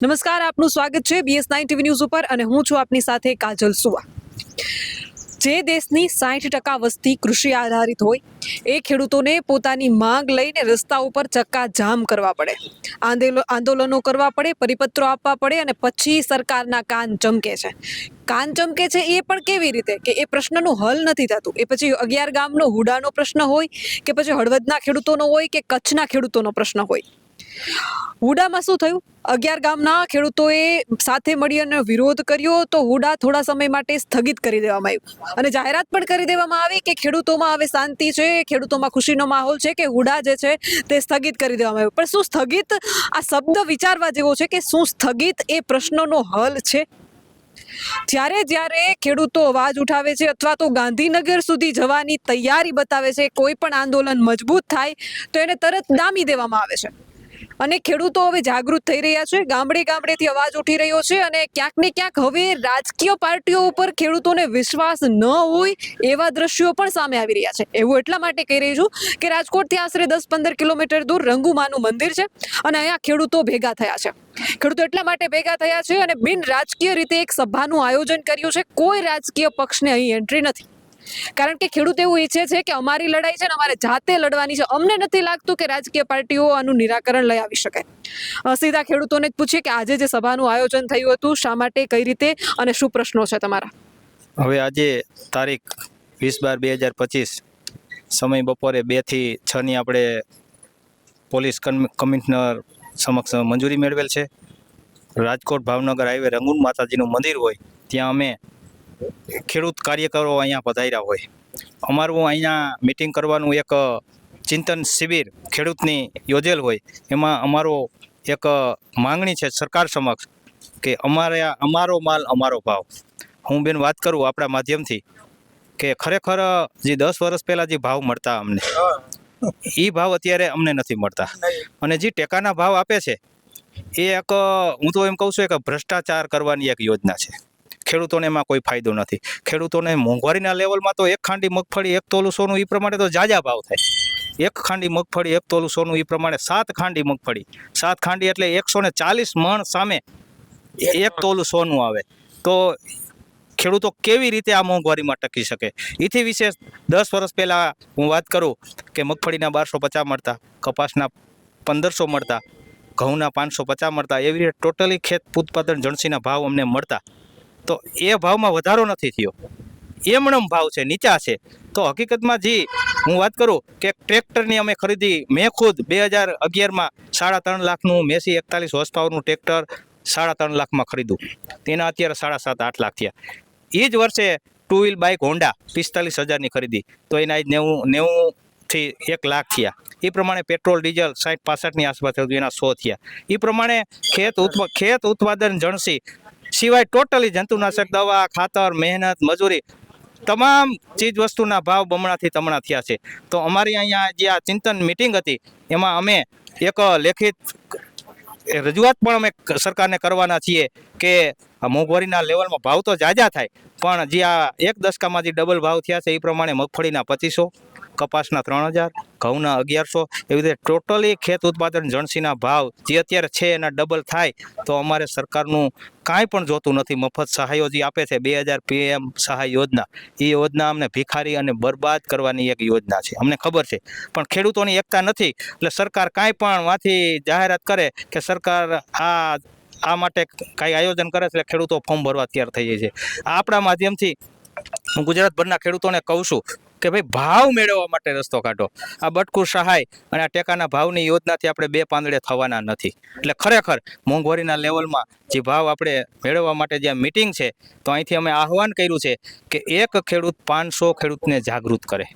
નમસ્કાર, આપનું સ્વાગત છે BS9 ટીવી ન્યૂઝ ઉપર અને હું છું આપની સાથે કાજલ સુવા। જે દેશની 60% વસ્તી કૃષિ આધારિત હોય એ ખેડૂતોને પોતાની માંગ લઈને રસ્તા ઉપર ચક્કાજામ કરવા પડે, આંદોલનો કરવા પડે, પરિપત્રો આપવા પડે અને પછી સરકારના કાન ચમકે છે। કાન ચમકે છે એ પણ કેવી રીતે કે એ પ્રશ્નનું હલ નથી થતું। એ પછી 11 ગામનો હુડાનો પ્રશ્ન હોય કે પછી હળવદના ખેડૂતોનો હોય કે કચ્છના ખેડૂતોનો પ્રશ્ન હોય। હુડામાં શું થયું? 11 ગામના ખેડૂતોએ સાથે મળી અને વિરોધ કર્યો તો હુડા થોડા સમય માટે સ્થગિત કરી દેવામાં આવ્યું અને જાહેરાત પણ કરી દેવામાં આવી કે ખેડૂતોમાં હવે શાંતિ છે, ખેડૂતોમાં ખુશીનો માહોલ છે કે હુડા જે છે તે સ્થગિત કરી દેવામાં આવ્યું। પણ શું સ્થગિત આ શબ્દ વિચારવા જેવો છે કે શું સ્થગિત એ પ્રશ્નનો હલ છે? જ્યારે ખેડૂતો અવાજ ઉઠાવે છે અથવા તો ગાંધીનગર સુધી જવાની તૈયારી બતાવે છે, કોઈ પણ આંદોલન મજબૂત થાય તો એને તરત ડામી દેવામાં આવે છે અને ખેડૂતો હવે જાગૃત થઈ રહ્યા છે, ગામડેથી અવાજ ઉઠી રહ્યો છે અને ક્યાંક ને ક્યાંક હવે રાજકીય પાર્ટીઓ ઉપર ખેડૂતોને વિશ્વાસ ન હોય એવા દ્રશ્યો પણ સામે આવી રહ્યા છે। એવું એટલા માટે કહી રહી છું કે રાજકોટથી આશરે 10-15 કિલોમીટર દૂર રંગુમાનું મંદિર છે અને અહીંયા ખેડૂતો ભેગા થયા છે। ખેડૂતો એટલા માટે ભેગા થયા છે અને બિન રાજકીય રીતે એક સભાનું આયોજન કર્યું છે। કોઈ રાજકીય પક્ષને અહીં એન્ટ્રી નથી, કારણ કે ખેડૂત એવું ઈચ્છે છે કે અમારી લડાઈ છે ને અમારે જાતે લડવાની છે। અમને નથી લાગતું કે રાજકીય પાર્ટીઓ આનું નિરાકરણ લઈ આવી શકે। સીધા ખેડૂતોને જ પૂછીએ કે આજે જે સભાનું આયોજન થયું હતું, શા માટે, કઈ રીતે અને શું પ્રશ્નો છે તમારા? હવે આજે તારીખ 20/12/2025 સમય બપોરે 2 થી 6 ની આપણે પોલીસ કમિશનર સમક્ષ મંજૂરી મેળવેલ છે। રાજકોટ ભાવનગર હાઈવે રંગુન માતાજીનું મંદિર હોય ત્યાં અમે ખેડૂત કાર્યકરો અહીંયા પધાર્યા હોય। અમારું અહીંયા મિટિંગ કરવાનું એક ચિંતન શિબિર ખેડૂતની યોજેલ હોય। એમાં અમારો એક માંગણી છે સરકાર સમક્ષ કે અમારો માલ અમારો ભાવ। હું બેન વાત કરું આપણા માધ્યમથી કે ખરેખર જે 10 વર્ષ પહેલાં જે ભાવ મળતા અમને એ ભાવ અત્યારે અમને નથી મળતા અને જે ટેકાના ભાવ આપે છે એ એક હું તો એમ કહું છું કે ભ્રષ્ટાચાર કરવાની એક યોજના છે। ખેડૂતોને એમાં કોઈ ફાયદો નથી। ખેડૂતોને મોંઘવારીના લેવલમાં તો 1 ખાંડી મગફળી 1 તોલું સોનું એ પ્રમાણે તો જાજા ભાવ થાય। 1 ખાંડી મગફળી 1 તોલું સોનું એ પ્રમાણે 7 ખાંડી મગફળી, 7 ખાંડી એટલે 140 મણ સામે 1 તોલું સોનું આવે તો ખેડૂતો કેવી રીતે આ મોંઘવારીમાં ટકી શકે? એથી વિશેષ 10 વર્ષ પહેલાં હું વાત કરું કે મગફળીના 1250 મળતા, કપાસના 1500 મળતા, ઘઉંના 550 મળતા, એવી રીતે ટોટલી ખેત ઉત્પાદન જણસીના ભાવ અમને મળતા। તો એ ભાવમાં વધારો નથી થયો, એમણમ ભાવ છે, નીચા છે। તો હકીકતમાં જે હું વાત કરું કે ટ્રેક્ટરની અમે ખરીદી, મેં ખુદ 2011માં 3.5 લાખનું મેસી 41 હોર્સ પાવરનું ટ્રેક્ટર 3.5 લાખમાં ખરીદું, તેના અત્યારે 7.5-8 લાખ થયા। એ જ વર્ષે 2 વ્હીલ બાઇક હોન્ડા 45,000ની ખરીદી તો એના જ 90 થી 1 લાખ થયા। એ પ્રમાણે પેટ્રોલ ડીઝલ 60-65ની આસપાસ થયું, એના 100 થયા। એ પ્રમાણે ખેત ઉત્પાદન જણસી સિવાય ટોટલી જંતુનાશક દવા, ખાતર, મહેનત, મજૂરી તમામ ચીજ વસ્તુના ભાવ બમણાથી તમણા થયા છે। તો અમારી અહીંયા જે આ ચિંતન મિટિંગ હતી એમાં અમે એક લેખિત રજૂઆત પણ અમે સરકારને કરવાના છીએ કે આ મોંઘવારીના લેવલમાં ભાવ તો જાજા થાય પણ જે આ 1 દશકામાં જે ડબલ ભાવ થયા છે એ પ્રમાણે મગફળીના 2500, કપાસના 3000, ઘઉંના 1100, એવી રીતે ટોટલી ખેત ઉત્પાદન જણસીના ભાવ જે અત્યારે છે એના ડબલ થાય તો અમારે સરકારનું કાંઈ પણ જોતું નથી। મફત સહાયો જે આપે છે 2000 PM સહાય યોજના, એ યોજના અમને ભિખારી અને બરબાદ કરવાની એક યોજના છે, અમને ખબર છે। પણ ખેડૂતોની એકતા નથી એટલે સરકાર કાંઈ પણ માંથી જાહેરાત કરે કે સરકાર આ માટે કાંઈ આયોજન કરે છે એટલે ખેડૂતો ફોર્મ ભરવા તૈયાર થઈ જાય છે। આપણા માધ્યમથી હું ગુજરાતભરના ખેડૂતોને કહું છું કે ભાઈ ભાવ મેળવવા માટે રસ્તો કાઢો। આ બટકું સહાય અને આ ટેકાના ભાવની યોજનાથી આપણે 2 પાંદડે થવાના નથી। એટલે ખરેખર મોંઘવારીના લેવલમાં જે ભાવ આપણે મેળવવા માટે જે મિટિંગ છે તો અહીંથી અમે આહવાન કર્યું છે કે એક ખેડૂત 500 ખેડૂતને જાગૃત કરે।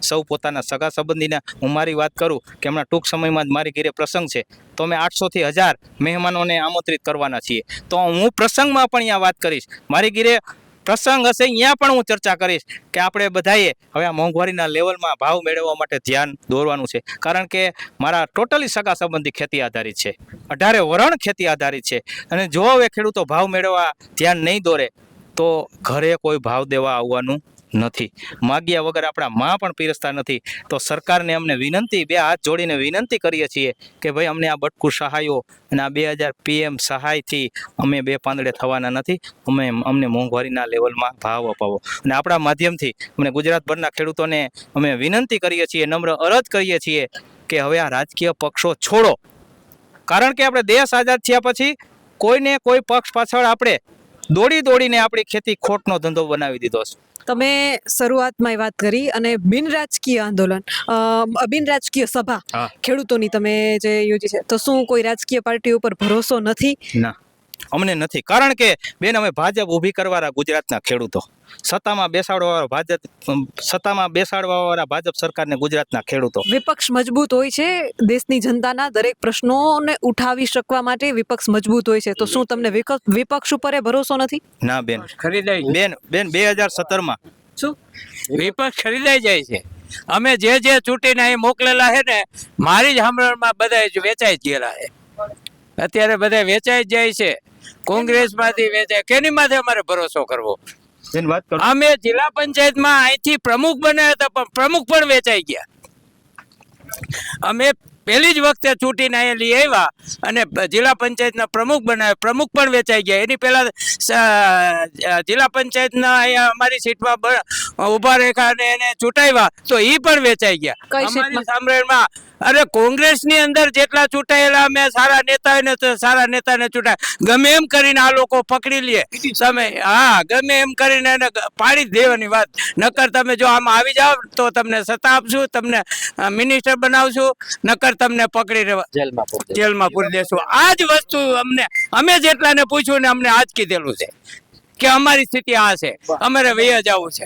સૌ પોતાના સગા સંબંધીને હું મારી વાત કરું કે હમણાં ટૂંક સમયમાં જ મારી ઘરે પ્રસંગ છે તો અમે 800 થી 1000 મહેમાનોને આમંત્રિત કરવાના છીએ। તો હું પ્રસંગમાં પણ અહીંયા વાત કરીશ, મારી ઘરે પ્રસંગ હશે અહીંયા પણ હું ચર્ચા કરીશ કે આપણે બધાએ હવે આ મોંઘવારીના લેવલમાં ભાવ મેળવવા માટે ધ્યાન દોરવાનું છે। કારણ કે મારા ટોટલી સગા સંબંધી ખેતી આધારિત છે, 18 વરણ ખેતી આધારિત છે અને જો હવે ખેડૂતો ભાવ મેળવવા ધ્યાન નહીં દોરે તો ઘરે કોઈ ભાવ દેવા આવવાનું નથી. માગ્યા વગર આપણા માં પણ પીરસતા નથી. તો સરકારને અમને વિનંતી, બે હાથ જોડીને વિનંતી કરીએ છીએ કે ભાઈ અમને આ બટકું સહાયો અને આ 2000 PM સહાયથી અમે બે પાંદડે થવાના નથી. અમને મોંઘવારીના લેવલમાં ભાવ અપાવો. અને આપણા માધ્યમથી અમને ગુજરાતભરના ખેડૂતોને અમે વિનંતી કરીએ છીએ, નમ્ર અરજ કરીએ છીએ કે હવે આ રાજકીય પક્ષો છોડો. કારણ કે આપણે દેશ આઝાદ થયા પછી કોઈને કોઈ પક્ષ પાછળ આપણે દોડીને આપણી ખેતી ખોટનો ધંધો બનાવી દીધો છે. તમે શરૂઆતમાં વાત કરી અને બિન રાજકીય આંદોલન, બિન રાજકીય સભા હા. ખેડૂતોની તમે જે યોજી છે, તો શું કોઈ રાજકીય પાર્ટી ઉપર ભરોસો નથી? ના, અમને નથી. કારણ કે બેન, અમે ભાજપ ઊભી કરવાના ગુજરાતના ખેડૂતો, સત્તામાં બેસાડવાવાળા ભાજપ સરકારને ગુજરાતના ખેડૂતો. વિપક્ષ મજબૂત હોય છે, દેશની જનતાના દરેક પ્રશ્નોને ઉઠાવી શકવા માટે વિપક્ષ મજબૂત હોય છે, તો શું તમને વિપક્ષ ઉપર એ ભરોસો નથી? ના બેન, ખરીદાય બેન 2017માં શું વિપક્ષ ખરીદાઈ જાય છે. અમે જે ચૂંટીને અહીં મોકલેલા છે ને, મારી જ સાંભળમાં બધા જ વેચાઈ જ ગયેલા છે. અત્યારે બધા વેચાઈ જ જાય છે. કોંગ્રેસમાંથી વેચાય, કેની માથે અમારે ભરોસો કરવો? બેન વાત કરો. અમે જિલ્લા પંચાયતમાં અહીંથી પ્રમુખ બન્યા હતા, પણ પ્રમુખ પણ વેચાઈ ગયા. અમે પહેલી જ વખતે ચૂંટીને અહીંયા લઈ આવ્યા અને જિલ્લા પંચાયતના પ્રમુખ બનાવ્યા, પ્રમુખ પણ વેચાઈ ગયા. એની પહેલા જિલ્લા પંચાયતના અહીંયા અમારી સીટમાં ઉભા રેખા અને એને ચૂંટાવ્યા તો એ પણ વેચાઈ ગયા. કઈ અમારી સીટમાં? સાંભળમાં અરે કોંગ્રેસની અંદર જેટલા ચૂંટાયેલા અમે સારા નેતાઓને તો સારા નેતાને ચૂંટાય, ગમે એમ કરીને આ લોકો પકડી લે તમે. હા, ગમે એમ કરીને એને પાડી જ દેવાની વાત. નકર તમે જો આમાં આવી જાઓ તો તમને સત્તા આપશું, તમને મિનિસ્ટર બનાવશું, નકર તમને પકડી જેલમાં પૂરી દેશું. આ જ વસ્તુ અમે જેટલાને પૂછ્યું ને અમને આ જ કીધેલું છે કે અમારી સ્થિતિ આ છે, અમારે વૈયા જવું છે,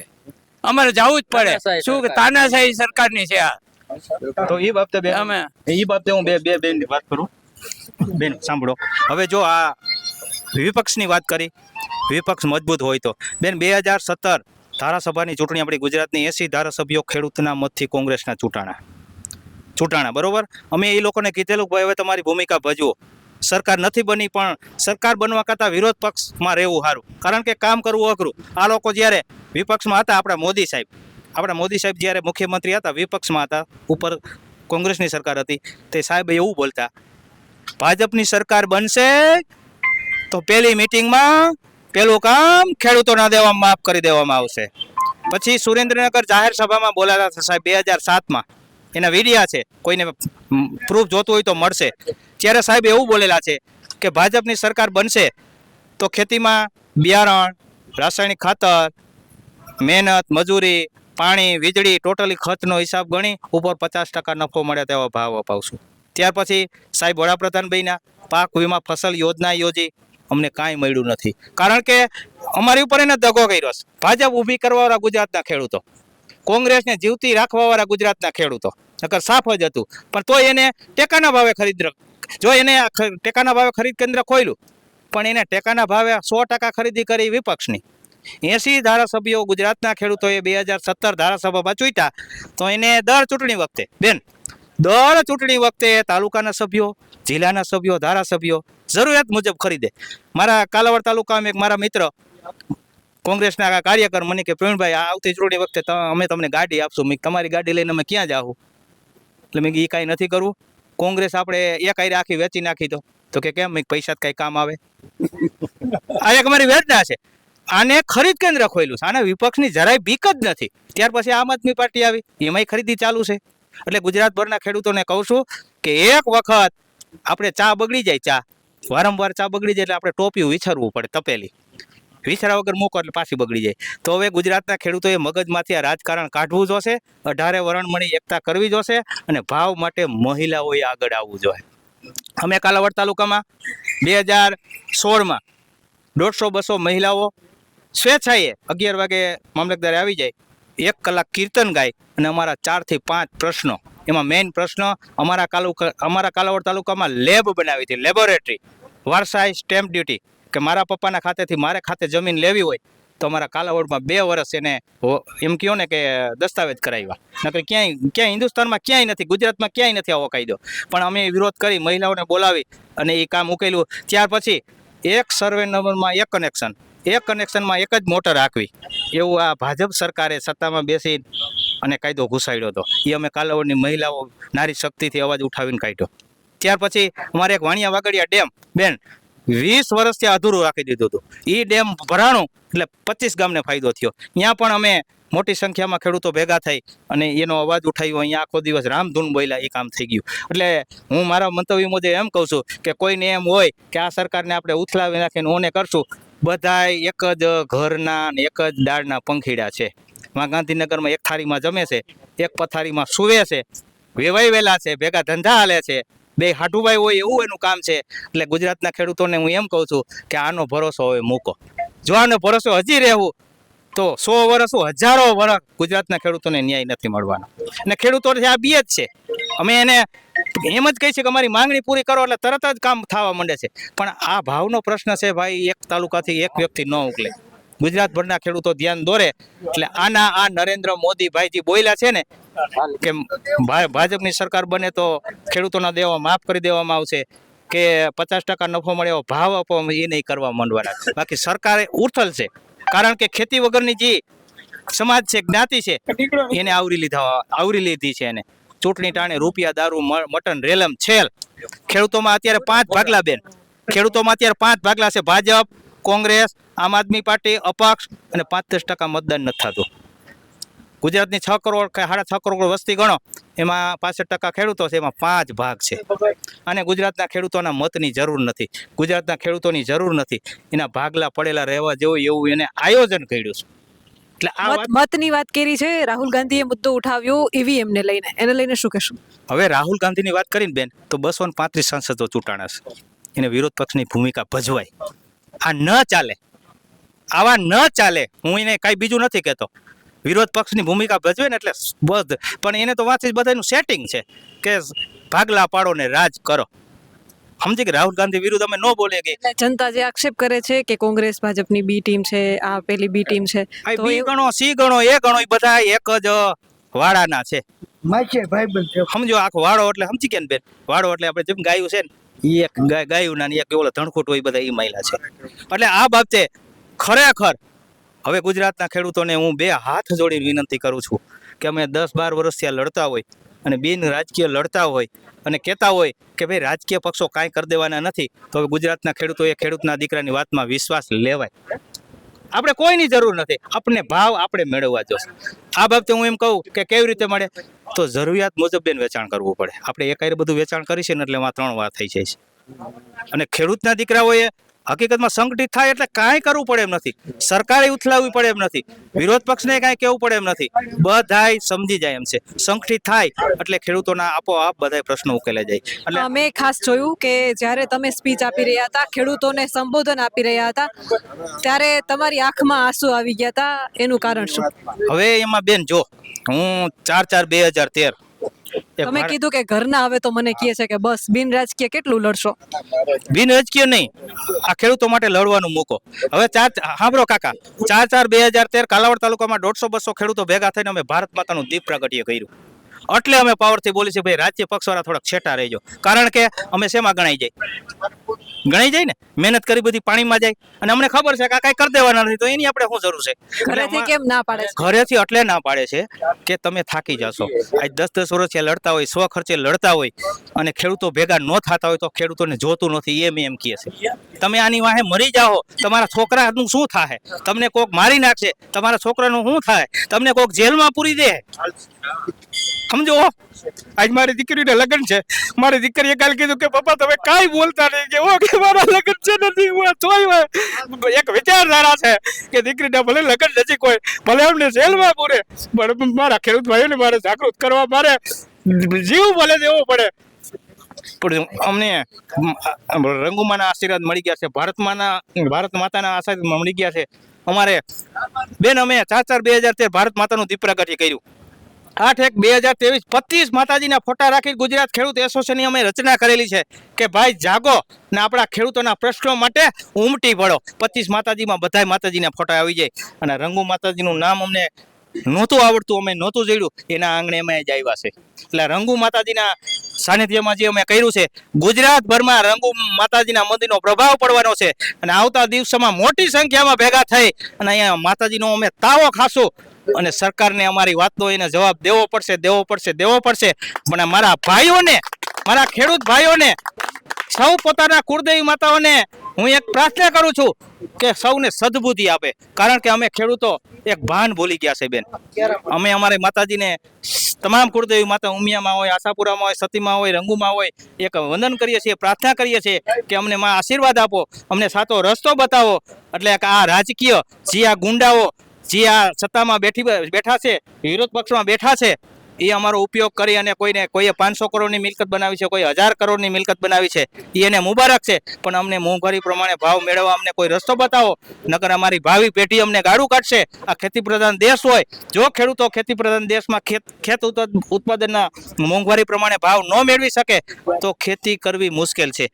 અમારે જવું જ પડે. શું કે તાનાશાહી સરકારની છે આ. તો એ બાબતે બેન, હું બે બેનની વાત કરું. બેન સાંભળો, હવે જો આ વિપક્ષની વાત કરી, વિપક્ષ મજબૂત હોય તો બેન 2017 ધારાસભાની ચૂંટણી આપણી ગુજરાતની 80 ધારાસભ્યો ખેડૂતના મતથી કોંગ્રેસના ચૂંટાણા બરોબર. અમે એ લોકોને કીધેલું ભાઈ હવે તમારી ભૂમિકા ભજવો. સરકાર નથી બની, પણ સરકાર બનવા કરતાં વિરોધ પક્ષમાં રહેવું સારું, કારણ કે કામ કરવું અઘરું. આ લોકો જ્યારે વિપક્ષમાં હતા, આપણા મોદી સાહેબ જ્યારે મુખ્યમંત્રી હતા, વિપક્ષમાં હતા, ઉપર કોંગ્રેસની સરકાર હતી, તે સાહેબ એવું બોલતા, ભાજપની સરકાર બનશે તો પહેલી મિટિંગમાં પહેલું કામ ખેડૂતોના દેવા માફ કરી દેવામાં આવશે. પછી સુરેન્દ્રનગર જાહેર સભામાં બોલાતા હતા સાહેબ 2007માં, એના વિડિયા છે, કોઈને પ્રૂફ જોતું હોય તો મળશે. ત્યારે સાહેબ એવું બોલેલા છે કે ભાજપની સરકાર બનશે તો ખેતીમાં બિયારણ, રાસાયણિક ખાતર, મહેનત, મજૂરી, પાણી, વીજળી, ટોટલી ખર્ચનો હિસાબ ગણી ઉપર 50% નફો મળે તેવા ભાવ અપાવશું. ત્યાર પછી સાહેબ વડાપ્રધાન બન્યા, પાક વીમા ફસલ યોજના યોજી, અમને કાંઈ મળ્યું નથી. કારણ કે અમારી ઉપર એને દગો કર્યો છે. ભાજપ ઊભી કરવાવાળા ગુજરાતના ખેડૂતો, કોંગ્રેસને જીવતી રાખવાવાળા ગુજરાતના ખેડૂતો, નકર સાફ જ હતું. પણ તોય એને ટેકાના ભાવે ટેકાના ભાવે ખરીદ કેન્દ્ર ખોલ્યું, પણ એને ટેકાના ભાવે 100% ખરીદી કરી વિપક્ષની. 80 ધારાસભ્યો ગુજરાતના ખેડૂતોએ 2017 ધારાસભામાં ચૂંટ્યા, તો એને દર ચૂંટણી વખતે તાલુકાના સભ્યો, જિલ્લાના સભ્યો, ધારાસભ્યો જરૂરિયાત મુજબ ખરીદે. મારા કાલાવડ તાલુકામાં એક મારા મિત્ર કોંગ્રેસના કાર્યકર મને કે પ્રવીણભાઈ, આવતી ચૂંટણી વખતે અમે તમને ગાડી આપશું. મેં તમારી ગાડી લઈને અમે ક્યાં જાવું? એટલે મેં એ કાંઈ નથી કરવું. કોંગ્રેસ આપણે એક આયરે આખી વેચી નાખી તો કે કેમ? પૈસા કઈ કામ આવે? આ એક અમારી વેદના છે. આને ખરીદ કેન્દ્ર ખોલ્યું છે, આને વિપક્ષની જરાય બીક જ નથી. ત્યાર પછી આમ આદમી પાર્ટી આવી, એમાંય ખરીદી ચાલુ છે. એટલે ગુજરાતભરના ખેડૂતોને કહું છું કે એક વખત આપણે ચા બગડી જાય, વારંવાર ચા બગડી જાય એટલે આપણે ટોપિયું વિછરવું પડે, તપેલી વિછરા વગર મૂકો એટલે પાછી બગડી જાય. તો હવે ગુજરાતના ખેડૂતોએ મગજમાંથી આ રાજકારણ કાઢવું જોશે, 18 વર્ણમણી એકતા કરવી જોશે અને ભાવ માટે મહિલાઓએ આગળ આવવું જોઈએ. અમે કાલાવડ તાલુકામાં 2016માં 150-200 મહિલાઓ સ્વેચ્છાએ 11 વાગે મામલતદારે આવી જાય, 1 કલાક કીર્તન ગાય અને અમારા 4 થી 5 પ્રશ્નો. એમાં મેઇન પ્રશ્ન અમારા કાલાવડ તાલુકામાં લેબ બનાવી હતી, લેબોરેટરી, વારસાઈ સ્ટેમ્પ ડ્યુટી, કે મારા પપ્પાના ખાતેથી મારે ખાતે જમીન લેવી હોય તો અમારા કાલાવડમાં 2 વર્ષ એને એમ કહો ને કે દસ્તાવેજ કરાવ્યા. નકર ક્યાંય હિન્દુસ્તાનમાં ક્યાંય નથી, ગુજરાતમાં ક્યાંય નથી આવો કાયદો. પણ અમે વિરોધ કરી, મહિલાઓને બોલાવી અને એ કામ ઉકેલ્યું. ત્યાર પછી 1 સર્વે નંબરમાં 1 કનેક્શન, એક કનેક્શનમાં એક જ મોટર રાખવી, એવું આ ભાજપ સરકારે સત્તામાં બેસી અને કાયદો ઘુસાડ્યો હતો. એ અમે કાલાવડની મહિલાઓ નારી શક્તિથી અવાજ ઉઠાવીને કાઢ્યો. ત્યાર પછી અમારે એક વાણિયા વાગડિયા ડેમ બેન 20 વર્ષથી અધૂરું રાખી દીધું હતું. એ ડેમ ભરાણું એટલે 25 ગામને ફાયદો થયો. ત્યાં પણ અમે મોટી સંખ્યામાં ખેડૂતો ભેગા થઈ અને એનો અવાજ ઉઠાવ્યો. અહીંયા આખો દિવસ રામધૂન બોલ્યા, એ કામ થઈ ગયું. એટલે હું મારા મંતવ્ય મુજબ એમ કહું છું કે કોઈને એમ હોય કે આ સરકારને આપણે ઉથલાવી નાખીને ઓને કરશું, બધા એક જ ઘરના ને એક જ દાળના પંખીડા છે. માં ગાંધીનગરમાં એક થાળીમાં જમે છે, એક પથારીમાં સૂવે છે, વેવાઈ વેલા છે, ભેગા ધંધા હાલે છે, બે હાટુભાઈ હોય એવું એનું કામ છે. એટલે ગુજરાતના ખેડૂતોને હું એમ કહું છું કે આનો ભરોસો હવે મૂકો. જો આનો ભરોસો હજી રહેવું તો 100 વર્ષ હજારો વર્ષ ગુજરાતના ખેડૂતોને ન્યાય નથી મળવાનો. અને ખેડૂતો આ બે જ છે. અમે એને એમ જ કહી છે કે અમારી માંગણી પૂરી કરો એટલે તરત જ કામ થવા માંડે છે. પણ આ ભાવનો પ્રશ્ન છે ભાઈ, એક તાલુકાથી એક વ્યક્તિ ન ઉકલે. ગુજરાતભરના ખેડૂતો ધ્યાન દોરે એટલે આ નરેન્દ્ર મોદી ભાઈજી બોલ્યા છે ને કે ભાજપની સરકાર બને તો ખેડૂતોના દેવા માફ કરી દેવામાં આવશે, કે 50% નફો મળે એવો ભાવ આપો, એ નહીં કરવા માંડવાના. બાકી સરકારે ઉથલ છે, કારણ કે ખેતી વગરની જે સમાજ છે, જ્ઞાતિ છે, એને આવરી લીધી છે. એને ચૂંટણી ટાણે રૂપિયા, દારૂ, મટન, રેલમ છેલ. ખેડૂતોમાં અત્યારે 5 ભાગલા બેન, ખેડૂતોમાં અત્યારે 5 ભાગલા છે. ભાજપ, કોંગ્રેસ, આમ આદમી પાર્ટી, અપક્ષ અને 5-10% મતદાન નથી થતું. ગુજરાતની 6 કરોડ કે 6.5 કરોડ વસ્તી ગણો, એમાં 65% ખેડૂતો છે, એમાં 5 ભાગ છે. અને ગુજરાતના ખેડૂતોના મતની જરૂર નથી, ગુજરાતના ખેડૂતોની જરૂર નથી. એના ભાગલા પડેલા રહેવા જેવું એવું એને આયોજન કર્યું છે. એટલે આ વાત મતની વાત કરી છે, રાહુલ ગાંધીએ મુદ્દો ઉઠાવ્યો ઈવીએમ ને લઈને, એને લઈને શું કહેશું? હવે રાહુલ ગાંધીની વાત કરીને બેન તો 235 સાંસદો ચૂંટાણા છે. એને વિરોધ પક્ષની ભૂમિકા ભજવાય. આ ન ચાલે, આવા ન ચાલે. હું એને કાંઈ બીજું નથી કહેતો. વિરોધ પક્ષની ભૂમિકા ભજવે ને એટલે બધ, પણ એને તો વાંચી બધાનું સેટિંગ છે કે ભાગલા પાડો ને રાજ કરો. સમજી કે રાહુલ ગાંધી વિરુદ્ધ અમે ન બોલે કે જનતા જે આક્ષેપ કરે છે કે કોંગ્રેસ ભાજપની બી ટીમ છે, આ પેલી બી ટીમ છે, તો બી ગણો, સી ગણો, એ ગણો, એ બધા એક જ વાડાના છે. સમજો આખો વાડો એટલે સમજી કે બેન, વાડો એટલે આપણે જેમ ગાયું છે ને, એ એક ગાયું ના એક ઓલો ધણખોટ હોય, બધા એ મહિલા છે. એટલે આ બાબતે ખરેખર હવે ગુજરાતના ખેડૂતોને હું 2 હાથ જોડીને વિનંતી કરું છું કે અમે 10-12 વર્ષથી આ લડતા હોય અને બિન રાજકીય લડતા હોય અને કહેતા હોય કે ભાઈ રાજકીય પક્ષો કાંઈ કરી દેવાના નથી, તો હવે ગુજરાતના ખેડૂતોએ ખેડૂતના દીકરાની વાતમાં વિશ્વાસ લેવાય. આપણે કોઈની જરૂર નથી, આપણે ભાવ આપણે મેળવવા જોશે. આ બાબતે હું એમ કહું કે કેવી રીતે મળે, તો જરૂરિયાત મુજબ બેન વેચાણ કરવું પડે. આપણે એકાયરે બધું વેચાણ કરીશું ને એટલે એમાં 3 વાર થઈ જાય છે. અને ખેડૂતના દીકરાઓએ હકીકતમાં સંગઠિત થાય એટલે કાંઈ કરવું પડે એમ નથી, સરકારે ઉથલાવવી પડે એમ નથી, વિરોધ પક્ષને કાંઈ કહેવું પડે એમ નથી, બધાય સમજી જાય એમ છે. સંગઠિત થાય એટલે ખેડૂતોના આપોઆપ બધાય પ્રશ્નો ઉકેલાઈ જાય. એટલે અમે ખાસ જોયું કે જ્યારે તમે સ્પીચ આપી રહ્યા હતા, ખેડૂતોને સંબોધન આપી રહ્યા હતા, ત્યારે તમારી આંખમાં આંસુ આવી ગયા હતા. એનું કારણ શું? હવે એમાં બેન જો હું 4/4/2013 તમે કીધું કે ઘરના હવે તો મને કહે છે કે બસ બિન રાજકીય કેટલું લડશો? બિન રાજકીય નહીં, આ ખેડૂતો માટે લડવાનું મૂકો. હવે સાંભળો કાકા, 4/4/2013 કાલાવડ તાલુકામાં 150-200 ખેડૂતો ભેગા થઈને અમે ભારત માતાનું દીપ પ્રાગટ્ય કર્યું. એટલે અમે પાવરથી બોલી છે ભાઈ રાજ્ય પક્ષવાળા થોડાક છેટા રહેજો, કારણ કે અમે શેમાં ગણાઈ જાય ને, મહેનત કરી બધી પાણીમાં જાય. અને અમને ખબર છે કે આ કાંઈ કરી દેવાના નથી, તો એની આપણે શું જરૂર છે? ઘરેથી કેમ ના પાડે છે? ઘરેથી એટલે ના પાડે છે કે તમે થાકી જશો. આજ 10-10 વર્ષથી લડતા હોય, સ્વ ખર્ચે લડતા હોય અને ખેડૂતો ભેગા ન થતા હોય તો ખેડૂતોને જોતું નથી, એમ કહે છે. તમે આની વાહે મરી જાઓ, તમારા છોકરાનું શું થાય? તમને કોક મારી નાખશે, તમારા છોકરાનું શું થાય? તમને કોક જેલમાં પૂરી દે. સમજો, આજ મારી દીકરીને લગ્ન છે, મારી દીકરીએ કાલે કીધું કે પપ્પા તમે કાંઈ બોલતા નહીં, કે મારા લગ્ન છે નથી. એક વિચારધારા છે કે દીકરીને ભલે લગ્ન નથી કોઈ, ભલે અમને જેલમાં પૂરે, પણ મારા ખેડૂત ભાઈઓને મારે જાગૃત કરવા, મારે જીવ ભલે દેવો પડે. પણ અમને રંગુમાના આશીર્વાદ મળી ગયા છે, ભારત માતાના આશીર્વાદ મળી ગયા છે. અમારે બેન અમે 4/4/2013 ભારત માતાનું દીપ પ્રાગટ્ય કર્યું. 8/1/2023 25 માતાજીના ફોટા રાખી ગુજરાત ખેડૂત એસોસિએશનની અમે રચના કરેલી છે કે ભાઈ જાગો ને આપણા ખેડૂતોના પ્રશ્નો માટે ઉમટી પડો. 25 માતાજીમાં બધાય માતાજીના ફોટા આવી જાય અને રંગુ માતાજીનું નામ અમને નહોતું આવડતું, અમે નહોતું જોયું, એના આંગણે અમે જ આવ્યા છે. એટલે રંગુ માતાજીના સાનિધ્યમાં જે અમે કર્યું છે, ગુજરાતભરમાં રંગુ માતાજીના મંદિરનો પ્રભાવ પડવાનો છે અને આવતા દિવસોમાં મોટી સંખ્યામાં ભેગા થઈ અને અહીંયા માતાજીનો અમે તાવો ખાશું અને સરકારને અમારી વાતનો એને જવાબ દેવો પડશે. પણ મારા ભાઈઓને, મારા ખેડૂત ભાઈઓને, સૌ પોતાના કુળદેવી માતાઓને હું એક પ્રાર્થના કરું છું કે સૌને સદબુદ્ધિ આપે, કારણ કે અમે ખેડૂતો એક ભાન ભૂલી ગયા છે બેન. અમે અમારી માતાજીને તમામ કુળદેવી માતા ઉમિયામાં હોય, આશાપુરામાં હોય, સતીમાં હોય, રંગુમાં હોય, એક વંદન કરીએ છીએ, પ્રાર્થના કરીએ છીએ કે અમને માં આશીર્વાદ આપો, અમને સાચો રસ્તો બતાવો. એટલે કે આ રાજકીય જે આ ગુંડાઓ જે આ સત્તામાં બેઠા છે, વિરોધ પક્ષમાં બેઠા છે, એ અમારો ઉપયોગ કરી અને કોઈએ 500 કરોડની મિલકત બનાવી છે, કોઈ 1000 કરોડની મિલકત બનાવી છે, એ એને મુબારક છે. પણ અમને મોંઘવારી પ્રમાણે ભાવ મેળવવા અમને કોઈ રસ્તો બતાવો, નકર અમારી ભાવિ પેઢી અમને ગાળું કાઢશે. આ ખેતી પ્રધાન દેશ હોય, જો ખેડૂતો ખેતી પ્રધાન દેશમાં ખેત ઉત્પાદનના મોંઘવારી પ્રમાણે ભાવ ન મેળવી શકે તો ખેતી કરવી મુશ્કેલ છે.